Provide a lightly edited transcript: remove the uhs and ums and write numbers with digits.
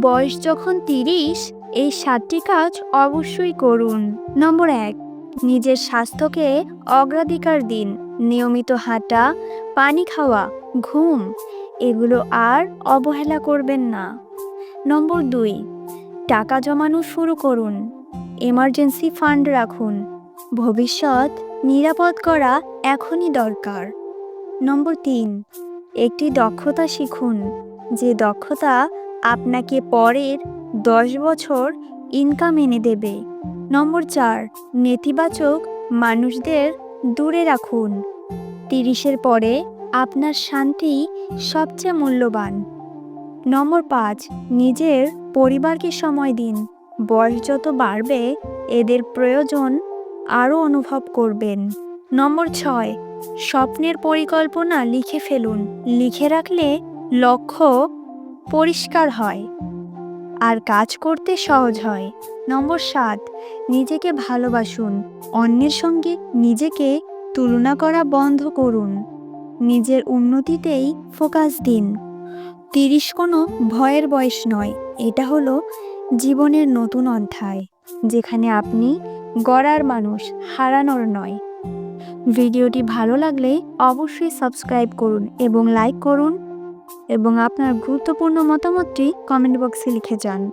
বয়স যখন ৩০, এই ৭টি কাজ অবশ্যই করুন। নম্বর ১, নিজের স্বাস্থ্যকে অগ্রাধিকার দিন। নিয়মিত হাঁটা, পানি খাওয়া, ঘুম এগুলো আর অবহেলা করবেন না। নম্বর ২, টাকা জমানো শুরু করুন। এমার্জেন্সি ফান্ড রাখুন। ভবিষ্যৎ নিরাপদ করা এখনই দরকার। নম্বর ৩, একটি দক্ষতা শিখুন, যে দক্ষতা আপনাকে পরের ১০ বছর ইনকাম এনে দেবে। নম্বর ৪, নেতিবাচক মানুষদের দূরে রাখুন। ৩০-এর পরে আপনার শান্তি সবচেয়ে মূল্যবান। নম্বর ৫, নিজের পরিবারকে সময় দিন। বয়স যত বাড়বে এদের প্রয়োজন আরও অনুভব করবেন। নম্বর ৬, স্বপ্নের পরিকল্পনা লিখে ফেলুন। লিখে রাখলে লক্ষ্য পরিষ্কার হয় আর কাজ করতে সহজ হয়। নম্বর ৭, নিজেকে ভালোবাসুন। অন্যের সঙ্গে নিজেকে তুলনা করা বন্ধ করুন। নিজের উন্নতিতেই ফোকাস দিন। ৩০ কোনো ভয়ের বয়স নয়, এটা হলো জীবনের নতুন অধ্যায়, যেখানে আপনি গড়ার মানুষ, হারানোর নয়। ভিডিওটি ভালো লাগলে অবশ্যই সাবস্ক্রাইব করুন এবং লাইক করুন এবং আপনার গুরুত্বপূর্ণ মতামতটি কমেন্ট বক্সে লিখে যান।